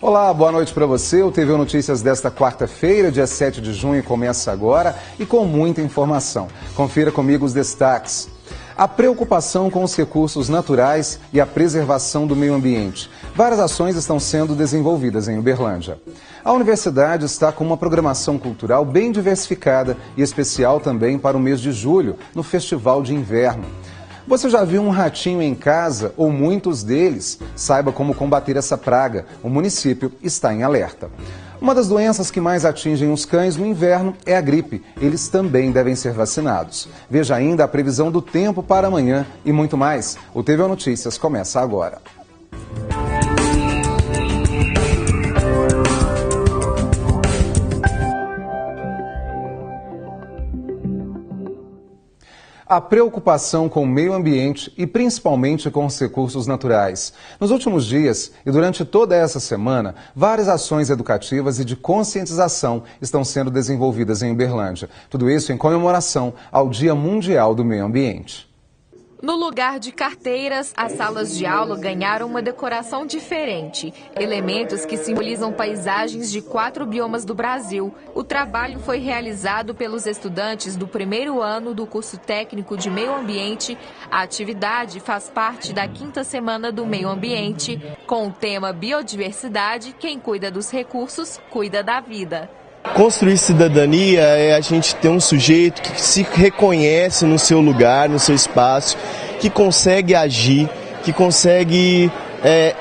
Olá, boa noite para você. O TV Notícias desta quarta-feira, dia 7 de junho, começa agora e com muita informação. Confira comigo os destaques. A preocupação com os recursos naturais e a preservação do meio ambiente. Várias ações estão sendo desenvolvidas em Uberlândia. A universidade está com uma programação cultural bem diversificada e especial também para o mês de julho, no Festival de Inverno. Você já viu um ratinho em casa ou muitos deles? Saiba como combater essa praga. O município está em alerta. Uma das doenças que mais atingem os cães no inverno é a gripe. Eles também devem ser vacinados. Veja ainda a previsão do tempo para amanhã e muito mais. O TV Notícias começa agora. A preocupação com o meio ambiente e principalmente com os recursos naturais. Nos últimos dias e durante toda essa semana, várias ações educativas e de conscientização estão sendo desenvolvidas em Uberlândia. Tudo isso em comemoração ao Dia Mundial do Meio Ambiente. No lugar de carteiras, as salas de aula ganharam uma decoração diferente. Elementos que simbolizam paisagens de 4 biomas do Brasil. O trabalho foi realizado pelos estudantes do primeiro ano do curso técnico de meio ambiente. A atividade faz parte da 5ª semana do meio ambiente. Com o tema biodiversidade, quem cuida dos recursos, cuida da vida. Construir cidadania é a gente ter um sujeito que se reconhece no seu lugar, no seu espaço, que consegue agir, que consegue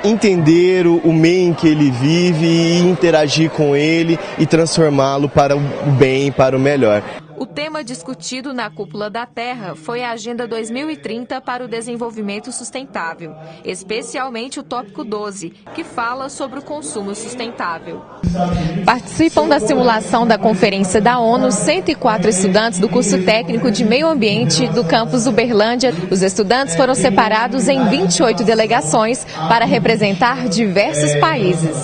entender o meio em que ele vive e interagir com ele e transformá-lo para o bem, para o melhor. O tema discutido na Cúpula da Terra foi a Agenda 2030 para o Desenvolvimento Sustentável, especialmente o tópico 12, que fala sobre o consumo sustentável. Participam da simulação da Conferência da ONU 104 estudantes do curso técnico de meio ambiente do campus Uberlândia. Os estudantes foram separados em 28 delegações para representar diversos países.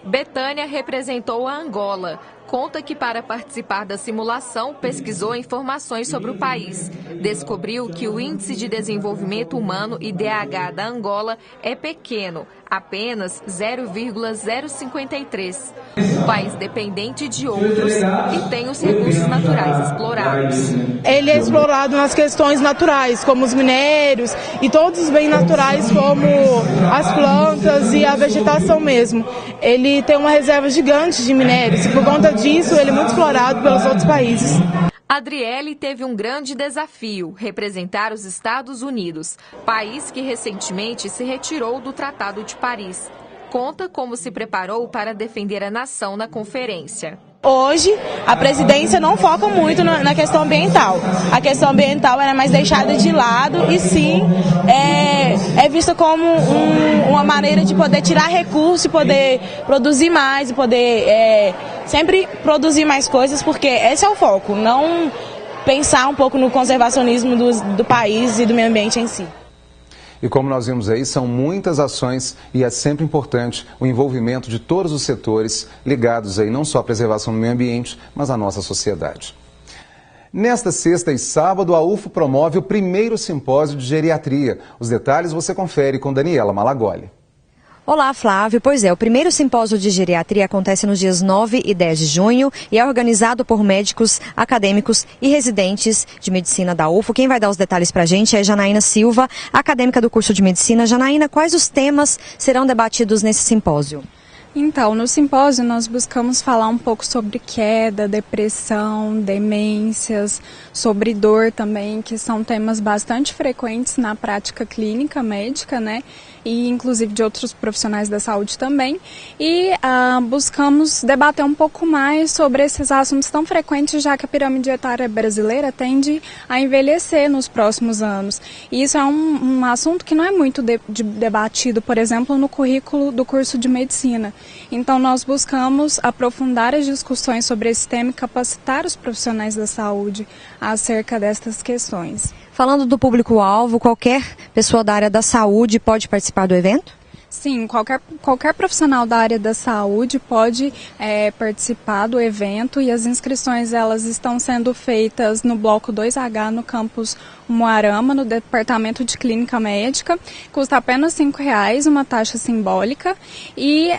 Betânia representou a Angola. Conta que para participar da simulação pesquisou informações sobre o país. Descobriu que o Índice de Desenvolvimento Humano, IDH, da Angola é pequeno, apenas 0,053. Um país dependente de outros e tem os recursos naturais explorados. Ele é explorado nas questões naturais, como os minérios e todos os bens naturais, como as plantas e a vegetação mesmo. Ele tem uma reserva gigante de minérios e por conta disso ele é muito explorado pelos outros países. Adriele teve um grande desafio, representar os Estados Unidos, país que recentemente se retirou do Tratado de Paris. Conta como se preparou para defender a nação na conferência. Hoje, a presidência não foca muito na questão ambiental. A questão ambiental é mais deixada de lado e sim é vista como uma maneira de poder tirar recursos, e poder produzir mais, e poder sempre produzir mais coisas, porque esse é o foco, não pensar um pouco no conservacionismo do país e do meio ambiente em si. E como nós vimos aí, são muitas ações e é sempre importante o envolvimento de todos os setores ligados aí não só à preservação do meio ambiente, mas à nossa sociedade. Nesta sexta e sábado, a UFO promove o primeiro simpósio de geriatria. Os detalhes você confere com Daniela Malagoli. Olá, Flávio. Pois é, o primeiro simpósio de geriatria acontece nos dias 9 e 10 de junho e é organizado por médicos, acadêmicos e residentes de medicina da UFO. Quem vai dar os detalhes para a gente é Janaína Silva, acadêmica do curso de medicina. Janaína, quais os temas serão debatidos nesse simpósio? Então, no simpósio nós buscamos falar um pouco sobre queda, depressão, demências, sobre dor também, que são temas bastante frequentes na prática clínica médica, né? E inclusive de outros profissionais da saúde também. E buscamos debater um pouco mais sobre esses assuntos tão frequentes, já que a pirâmide etária brasileira tende a envelhecer nos próximos anos. E isso é um assunto que não é muito debatido, por exemplo, no currículo do curso de medicina. Então nós buscamos aprofundar as discussões sobre esse tema e capacitar os profissionais da saúde acerca destas questões. Falando do público-alvo, qualquer pessoa da área da saúde pode participar do evento? Sim, qualquer profissional da área da saúde pode participar do evento e as inscrições elas estão sendo feitas no bloco 2H no campus Umuarama, no departamento de clínica médica. Custa apenas R$5, uma taxa simbólica, e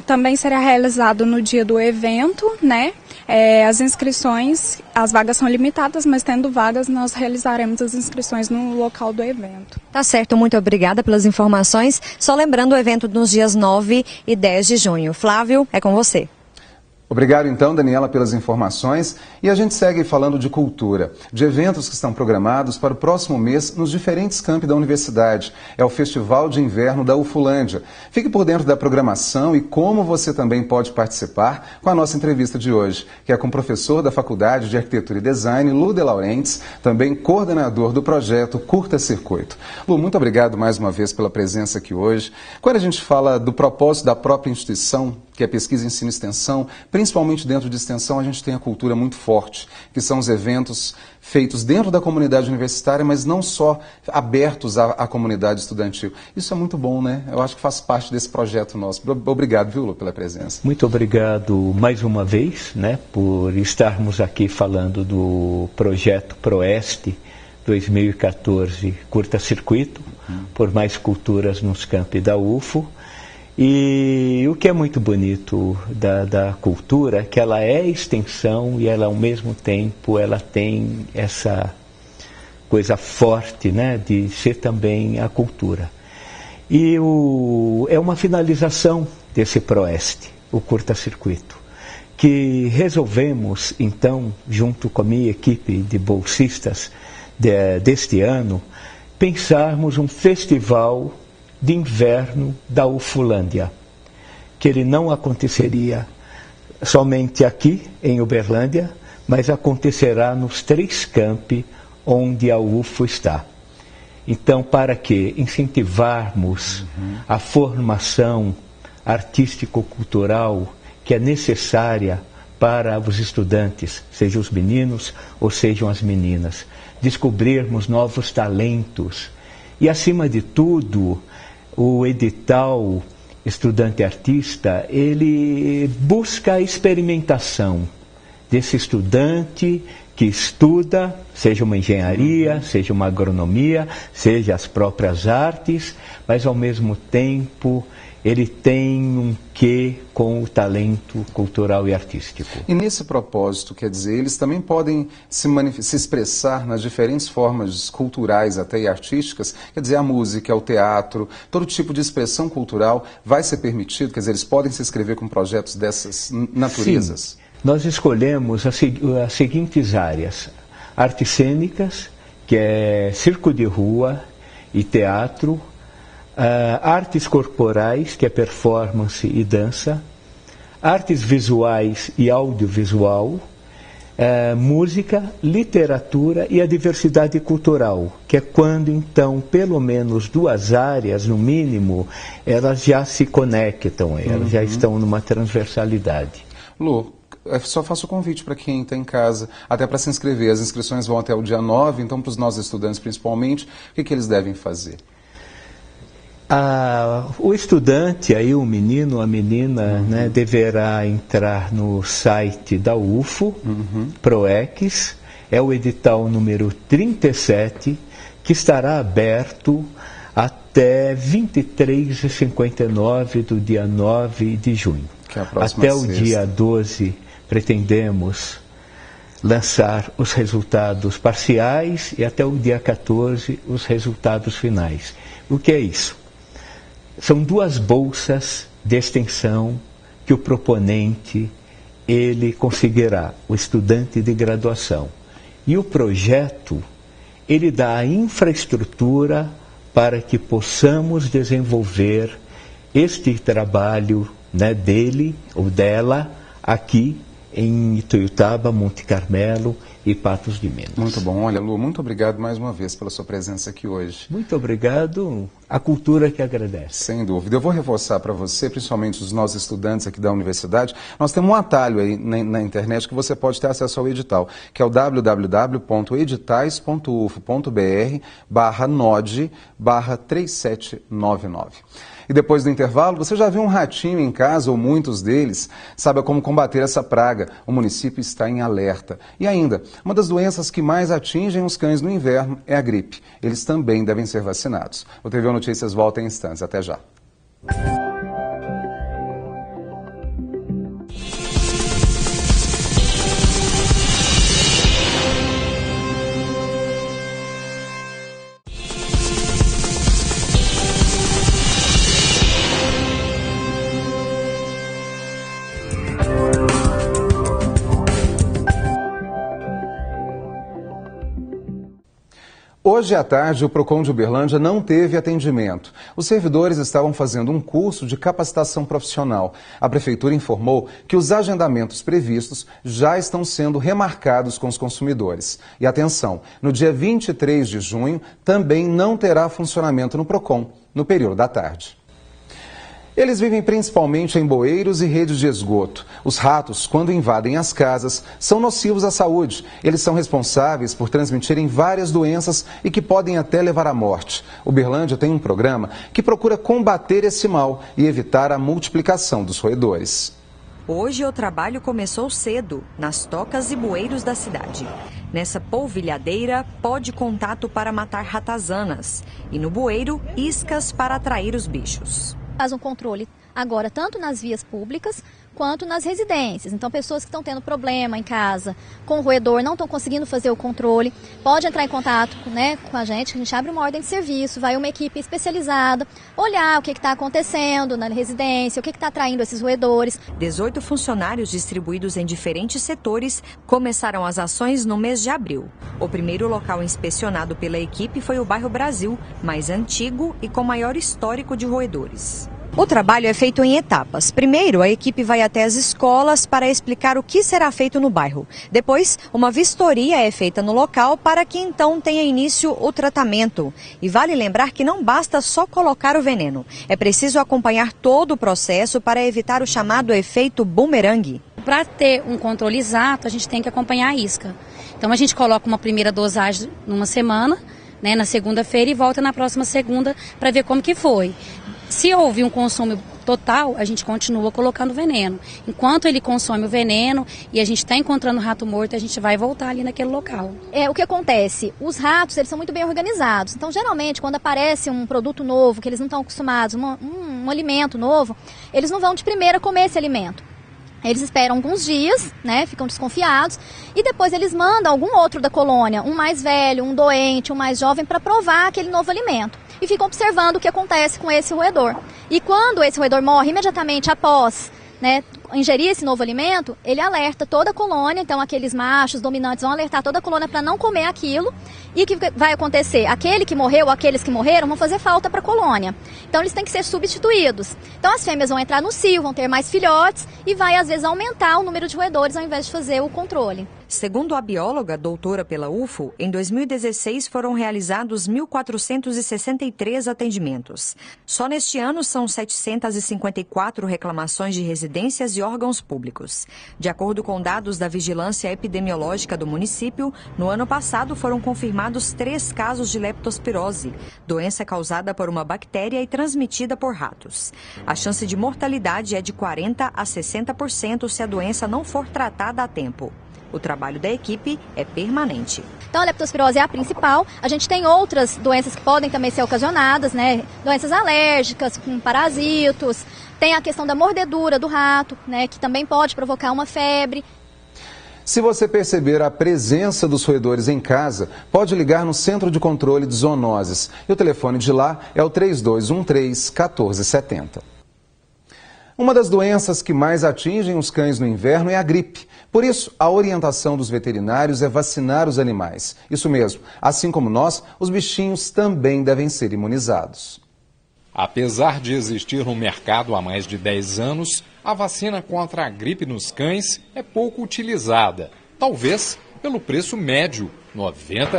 também será realizado no dia do evento, né? As inscrições, as vagas são limitadas, mas tendo vagas nós realizaremos as inscrições no local do evento. Tá certo, muito obrigada pelas informações. Só lembrando o evento nos dias 9 e 10 de junho. Flávio, é com você. Obrigado então, Daniela, pelas informações. E a gente segue falando de cultura, de eventos que estão programados para o próximo mês nos diferentes campi da universidade. É o Festival de Inverno da Ufulândia. Fique por dentro da programação e como você também pode participar com a nossa entrevista de hoje, que é com o professor da Faculdade de Arquitetura e Design, Lu de Laurentiis, também coordenador do projeto Curta Circuito. Lu, muito obrigado mais uma vez pela presença aqui hoje. Quando a gente fala do propósito da própria instituição, que é pesquisa, ensino e extensão, principalmente dentro de extensão, a gente tem a cultura muito forte, que são os eventos feitos dentro da comunidade universitária, mas não só abertos à comunidade estudantil. Isso é muito bom, né? Eu acho que faz parte desse projeto nosso. Obrigado, viu, Lu, pela presença. Muito obrigado mais uma vez, né, por estarmos aqui falando do projeto Proeste 2014 Curta Circuito, por mais culturas nos campi da UFO. E o que é muito bonito da cultura é que ela é extensão e ela, ao mesmo tempo, ela tem essa coisa forte, né, de ser também a cultura. E é uma finalização desse Proeste, o curta-circuito, que resolvemos, então, junto com a minha equipe de bolsistas deste ano, pensarmos um festival de inverno da Ufulândia, que ele não aconteceria somente aqui em Uberlândia, mas acontecerá nos 3 campi onde a UFO está. Então, para que incentivarmos a formação artístico-cultural que é necessária para os estudantes, sejam os meninos ou sejam as meninas, descobrirmos novos talentos e, acima de tudo, o edital Estudante Artista, ele busca a experimentação desse estudante que estuda, seja uma engenharia, seja uma agronomia, seja as próprias artes, mas ao mesmo tempo ele tem um quê com o talento cultural e artístico. E nesse propósito, quer dizer, eles também podem se expressar nas diferentes formas culturais até e artísticas, quer dizer, a música, o teatro, todo tipo de expressão cultural vai ser permitido, quer dizer, eles podem se inscrever com projetos dessas naturezas? Sim. Nós escolhemos as seguintes áreas: artes cênicas, que é circo de rua e teatro, artes corporais, que é performance e dança, artes visuais e audiovisual, música, literatura e a diversidade cultural, que é quando, então, pelo menos 2 áreas, no mínimo, elas já se conectam, elas já estão numa transversalidade. Lu, só faço o convite para quem está em casa, até para se inscrever. As inscrições vão até o dia 9, então para os nossos estudantes principalmente, o que eles devem fazer? O estudante, aí, o menino, a menina, né, deverá entrar no site da UFO, ProEx, é o edital número 37, que estará aberto até 23h59 do dia 9 de junho. Que é a próxima até o sexta. dia 12, pretendemos lançar os resultados parciais e até o dia 14 os resultados finais. O que é isso? São 2 bolsas de extensão que o proponente ele conseguirá, o estudante de graduação. E o projeto, ele dá a infraestrutura para que possamos desenvolver este trabalho, né, dele ou dela aqui em Ituiutaba, Monte Carmelo e Patos de Minas. Muito bom. Olha, Lu, muito obrigado mais uma vez pela sua presença aqui hoje. Muito obrigado. A cultura que agradece. Sem dúvida. Eu vou reforçar para você, principalmente os nossos estudantes aqui da universidade, nós temos um atalho aí na internet que você pode ter acesso ao edital, que é o www.editais.ufo.br/node/3799. E depois do intervalo, você já viu um ratinho em casa, ou muitos deles? Saiba como combater essa praga. O município está em alerta. E ainda, uma das doenças que mais atingem os cães no inverno é a gripe. Eles também devem ser vacinados. O TV Notícias volta em instantes. Até já. Hoje à tarde, o PROCON de Uberlândia não teve atendimento. Os servidores estavam fazendo um curso de capacitação profissional. A Prefeitura informou que os agendamentos previstos já estão sendo remarcados com os consumidores. E atenção, no dia 23 de junho também não terá funcionamento no PROCON, no período da tarde. Eles vivem principalmente em bueiros e redes de esgoto. Os ratos, quando invadem as casas, são nocivos à saúde. Eles são responsáveis por transmitirem várias doenças e que podem até levar à morte. Uberlândia tem um programa que procura combater esse mal e evitar a multiplicação dos roedores. Hoje o trabalho começou cedo, nas tocas e bueiros da cidade. Nessa polvilhadeira, pó de contato para matar ratazanas. E no bueiro, iscas para atrair os bichos. Faz um controle agora tanto nas vias públicas quanto nas residências. Então, pessoas que estão tendo problema em casa com o roedor, não estão conseguindo fazer o controle, pode entrar em contato, com a gente abre uma ordem de serviço, vai uma equipe especializada, olhar o que está acontecendo na residência, o que está atraindo esses roedores. 18 funcionários distribuídos em diferentes setores começaram as ações no mês de abril. O primeiro local inspecionado pela equipe foi o bairro Brasil, mais antigo e com maior histórico de roedores. O trabalho é feito em etapas. Primeiro, a equipe vai até as escolas para explicar o que será feito no bairro. Depois, uma vistoria é feita no local para que então tenha início o tratamento. E vale lembrar que não basta só colocar o veneno. É preciso acompanhar todo o processo para evitar o chamado efeito bumerangue. Para ter um controle exato, a gente tem que acompanhar a isca. Então a gente coloca uma primeira dosagem numa semana, na segunda-feira, e volta na próxima segunda para ver como que foi. Se houve um consumo total, a gente continua colocando veneno. Enquanto ele consome o veneno e a gente está encontrando rato morto, a gente vai voltar ali naquele local. O que acontece? Os ratos, eles são muito bem organizados. Então, geralmente, quando aparece um produto novo, que eles não estão acostumados, um alimento novo, eles não vão de primeira comer esse alimento. Eles esperam alguns dias, ficam desconfiados, e depois eles mandam algum outro da colônia, um mais velho, um doente, um mais jovem, para provar aquele novo alimento. E ficam observando o que acontece com esse roedor. E quando esse roedor morre, imediatamente após ingerir esse novo alimento, ele alerta toda a colônia. Então aqueles machos dominantes vão alertar toda a colônia para não comer aquilo. E o que vai acontecer? Aquele que morreu ou aqueles que morreram vão fazer falta para a colônia. Então eles têm que ser substituídos. Então as fêmeas vão entrar no cio, vão ter mais filhotes e vai às vezes aumentar o número de roedores ao invés de fazer o controle. Segundo a bióloga, doutora pela UFO, em 2016 foram realizados 1.463 atendimentos. Só neste ano são 754 reclamações de residências e órgãos públicos. De acordo com dados da Vigilância Epidemiológica do município, no ano passado foram confirmados 3 casos de leptospirose, doença causada por uma bactéria e transmitida por ratos. A chance de mortalidade é de 40% a 60% se a doença não for tratada a tempo. O trabalho da equipe é permanente. Então a leptospirose é a principal. A gente tem outras doenças que podem também ser ocasionadas, doenças alérgicas, com parasitos. Tem a questão da mordedura do rato, que também pode provocar uma febre. Se você perceber a presença dos roedores em casa, pode ligar no Centro de Controle de Zoonoses. E o telefone de lá é o 3213-1470. Uma das doenças que mais atingem os cães no inverno é a gripe. Por isso, a orientação dos veterinários é vacinar os animais. Isso mesmo, assim como nós, os bichinhos também devem ser imunizados. Apesar de existir no mercado há mais de 10 anos, a vacina contra a gripe nos cães é pouco utilizada. Talvez pelo preço médio, R$ 90.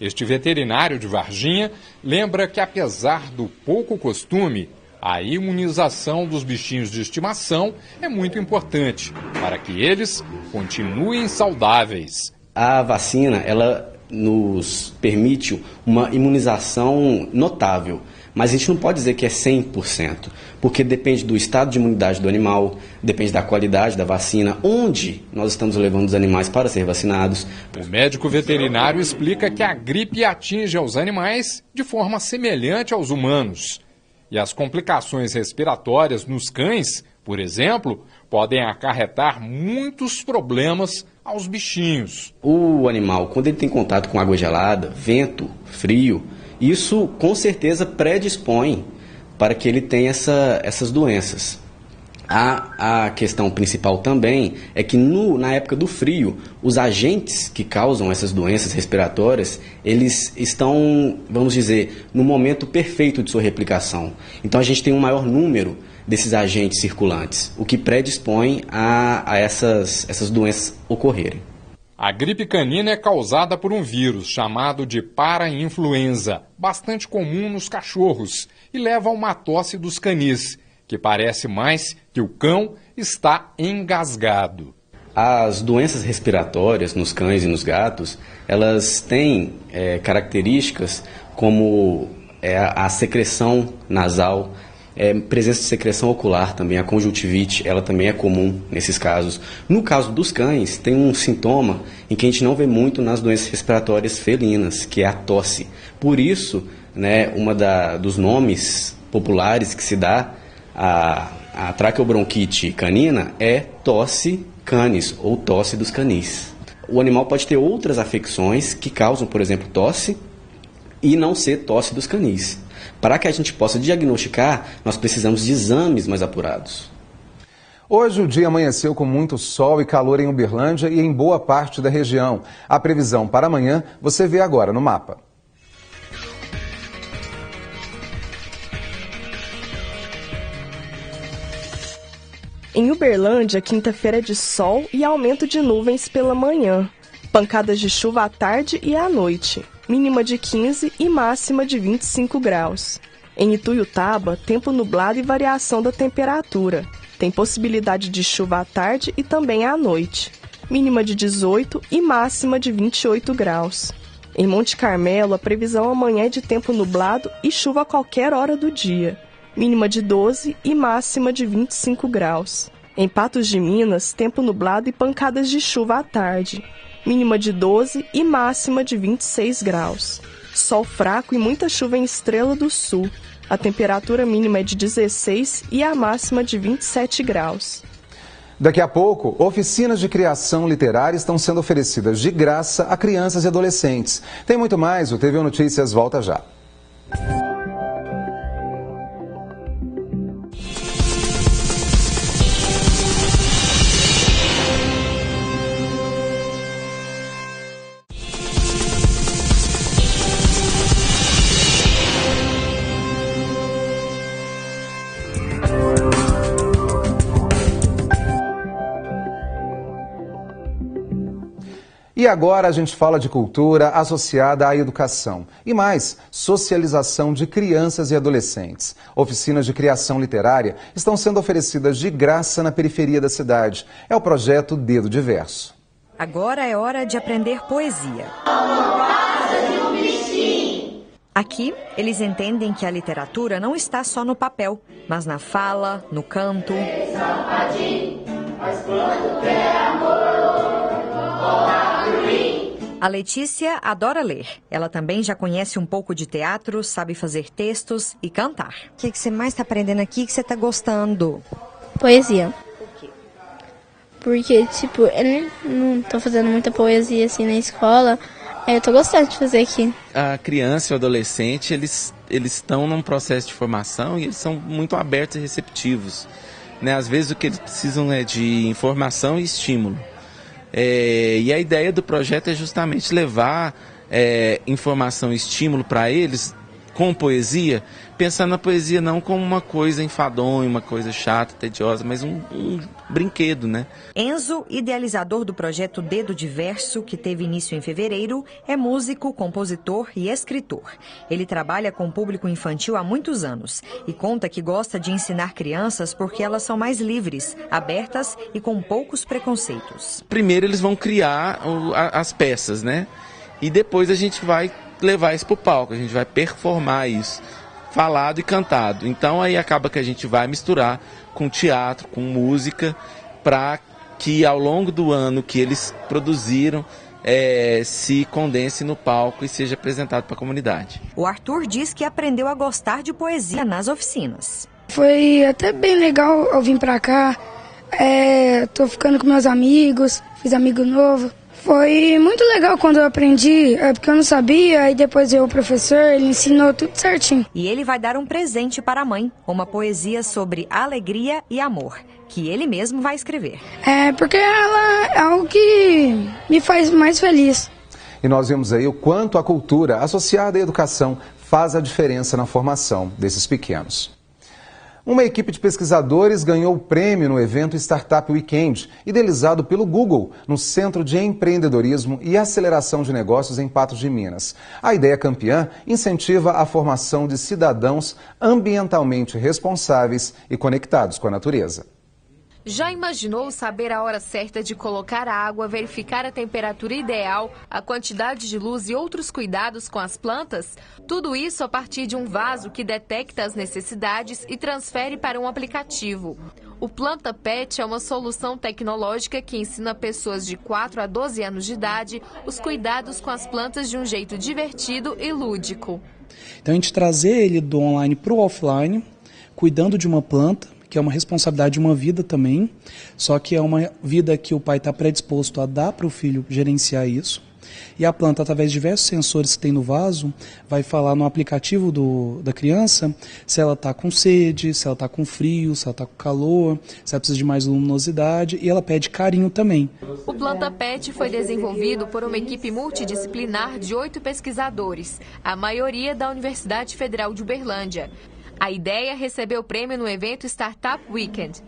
Este veterinário de Varginha lembra que, apesar do pouco costume, a imunização dos bichinhos de estimação é muito importante para que eles continuem saudáveis. A vacina, ela nos permite uma imunização notável, Mas a gente não pode dizer que é 100%, porque depende do estado de imunidade do animal, depende da qualidade da vacina, onde nós estamos levando os animais para ser vacinados. O médico veterinário explica que a gripe atinge os animais de forma semelhante aos humanos. E as complicações respiratórias nos cães, por exemplo, podem acarretar muitos problemas aos bichinhos. O animal, quando ele tem contato com água gelada, vento, frio, isso com certeza predispõe para que ele tenha essas doenças. A questão principal também é que na época do frio, os agentes que causam essas doenças respiratórias, eles estão, vamos dizer, no momento perfeito de sua replicação. Então a gente tem um maior número desses agentes circulantes, o que predispõe a essas doenças ocorrerem. A gripe canina é causada por um vírus chamado de parainfluenza, bastante comum nos cachorros, e leva a uma tosse dos canis, que parece mais que o cão está engasgado. As doenças respiratórias nos cães e nos gatos, elas têm características como a secreção nasal, presença de secreção ocular também, a conjuntivite, ela também é comum nesses casos. No caso dos cães, tem um sintoma em que a gente não vê muito nas doenças respiratórias felinas, que é a tosse. Por isso, dos nomes populares que se dá a traqueobronquite canina é tosse canis, ou tosse dos canis. O animal pode ter outras afecções que causam, por exemplo, tosse e não ser tosse dos canis. Para que a gente possa diagnosticar, nós precisamos de exames mais apurados. Hoje o dia amanheceu com muito sol e calor em Uberlândia e em boa parte da região. A previsão para amanhã você vê agora no mapa. Em Uberlândia, quinta-feira é de sol e aumento de nuvens pela manhã. Pancadas de chuva à tarde e à noite. Mínima de 15 e máxima de 25 graus. Em Ituiutaba, tempo nublado e variação da temperatura. Tem possibilidade de chuva à tarde e também à noite. Mínima de 18 e máxima de 28 graus. Em Monte Carmelo, a previsão amanhã é de tempo nublado e chuva a qualquer hora do dia. Mínima de 12 e máxima de 25 graus. Em Patos de Minas, tempo nublado e pancadas de chuva à tarde. Mínima de 12 e máxima de 26 graus. Sol fraco e muita chuva em Estrela do Sul. A temperatura mínima é de 16 e a máxima de 27 graus. Daqui a pouco, oficinas de criação literária estão sendo oferecidas de graça a crianças e adolescentes. Tem muito mais, o TV Notícias volta já. E agora a gente fala de cultura associada à educação. E mais, socialização de crianças e adolescentes. Oficinas de criação literária estão sendo oferecidas de graça na periferia da cidade. É o projeto Dedo de Verso. Agora é hora de aprender poesia. Aqui, eles entendem que a literatura não está só no papel, mas na fala, no canto. A Letícia adora ler. Ela também já conhece um pouco de teatro, sabe fazer textos e cantar. O que você mais está aprendendo aqui que você está gostando? Poesia. Por quê? Porque, eu não tô fazendo muita poesia assim na escola. Eu tô gostando de fazer aqui. A criança e o adolescente, eles estão num processo de formação e eles são muito abertos e receptivos. Né? Às vezes o que eles precisam é de informação e estímulo. E a ideia do projeto é justamente levar informação e estímulo para eles com poesia, pensando na poesia não como uma coisa enfadonha, uma coisa chata, tediosa, mas um brinquedo, né? Enzo, idealizador do projeto Dedo de Verso, que teve início em fevereiro, é músico, compositor e escritor. Ele trabalha com o público infantil há muitos anos e conta que gosta de ensinar crianças porque elas são mais livres, abertas e com poucos preconceitos. Primeiro eles vão criar as peças, né? E depois a gente vai levar isso para o palco, a gente vai performar isso. falado e cantado. Então aí acaba que a gente vai misturar com teatro, com música, para que ao longo do ano que eles produziram se condense no palco e seja apresentado para a comunidade. O Arthur diz que aprendeu a gostar de poesia nas oficinas. Foi até bem legal eu vir para cá, tô ficando com meus amigos, fiz amigo novo. Foi muito legal quando eu aprendi, porque eu não sabia, e depois veio o professor, ele ensinou tudo certinho. E ele vai dar um presente para a mãe, uma poesia sobre alegria e amor, que ele mesmo vai escrever. Porque ela é algo que me faz mais feliz. E nós vimos aí o quanto a cultura associada à educação faz a diferença na formação desses pequenos. Uma equipe de pesquisadores ganhou o prêmio no evento Startup Weekend, idealizado pelo Google, no Centro de Empreendedorismo e Aceleração de Negócios em Patos de Minas. A ideia campeã incentiva a formação de cidadãos ambientalmente responsáveis e conectados com a natureza. Já imaginou saber a hora certa de colocar a água, verificar a temperatura ideal, a quantidade de luz e outros cuidados com as plantas? Tudo isso a partir de um vaso que detecta as necessidades e transfere para um aplicativo. O Planta Pet é uma solução tecnológica que ensina pessoas de 4 a 12 anos de idade os cuidados com as plantas de um jeito divertido e lúdico. Então a gente trazer ele do online para o offline, cuidando de uma planta, que é uma responsabilidade de uma vida também, só que é uma vida que o pai está predisposto a dar para o filho gerenciar isso. E a planta, através de diversos sensores que tem no vaso, vai falar no aplicativo da criança se ela está com sede, se ela está com frio, se ela está com calor, se ela precisa de mais luminosidade, e ela pede carinho também. O Planta Pet foi desenvolvido por uma equipe multidisciplinar de 8 pesquisadores, a maioria da Universidade Federal de Uberlândia. A ideia recebeu o prêmio no evento Startup Weekend.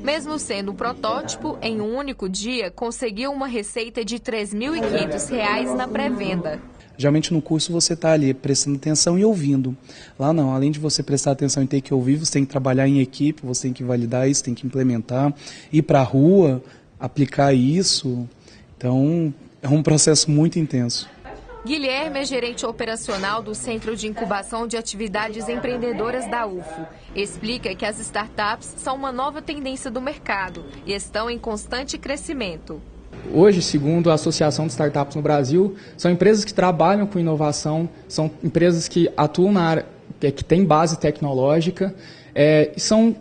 Mesmo sendo um protótipo, em um único dia, conseguiu uma receita de R$ 3.500 na pré-venda. Geralmente no curso você está ali prestando atenção e ouvindo. Lá não, além de você prestar atenção e ter que ouvir, você tem que trabalhar em equipe, você tem que validar isso, tem que implementar, ir para a rua, aplicar isso. Então é um processo muito intenso. Guilherme é gerente operacional do Centro de Incubação de Atividades Empreendedoras da UFO. Explica que as startups são uma nova tendência do mercado e estão em constante crescimento. Hoje, segundo a Associação de Startups no Brasil, são empresas que trabalham com inovação, são empresas que atuam na área, que têm base tecnológica, são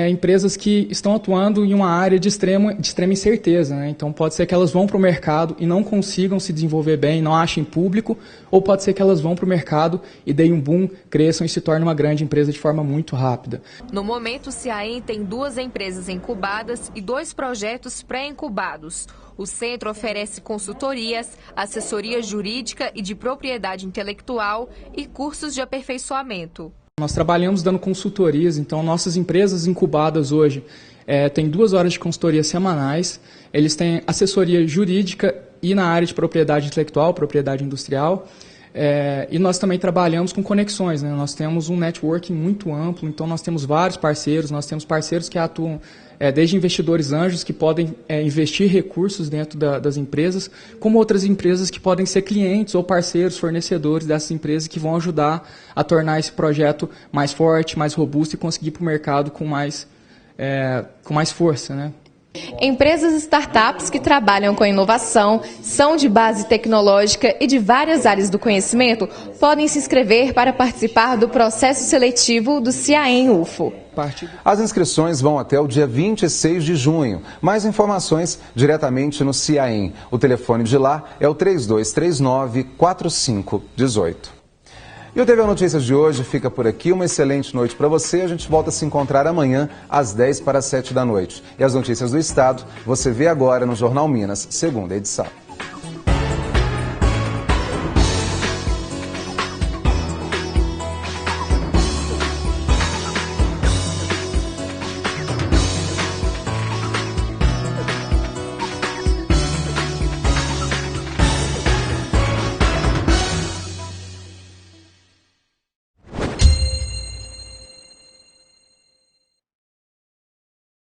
empresas que estão atuando em uma área de extrema incerteza, né? Então pode ser que elas vão para o mercado e não consigam se desenvolver bem, não achem público, ou pode ser que elas vão para o mercado e deem um boom, cresçam e se tornem uma grande empresa de forma muito rápida. No momento, o CIAEM tem 2 empresas incubadas e 2 projetos pré-incubados. O centro oferece consultorias, assessoria jurídica e de propriedade intelectual e cursos de aperfeiçoamento. Nós trabalhamos dando consultorias, então nossas empresas incubadas hoje têm 2 horas de consultoria semanais, eles têm assessoria jurídica e na área de propriedade intelectual, propriedade industrial, e nós também trabalhamos com conexões, né? Nós temos um networking muito amplo, então nós temos vários parceiros, nós temos parceiros que atuam desde investidores anjos que podem investir recursos dentro das empresas, como outras empresas que podem ser clientes ou parceiros, fornecedores dessas empresas que vão ajudar a tornar esse projeto mais forte, mais robusto e conseguir ir para o mercado com mais força, né? Empresas startups que trabalham com inovação, são de base tecnológica e de várias áreas do conhecimento podem se inscrever para participar do processo seletivo do CIAEM UFO. As inscrições vão até o dia 26 de junho. Mais informações diretamente no CIAEM. O telefone de lá é o 3239-4518. E o TV Notícias de hoje fica por aqui. Uma excelente noite para você. A gente volta a se encontrar amanhã às 10 para as 7 da noite. E as notícias do Estado você vê agora no Jornal Minas, segunda edição.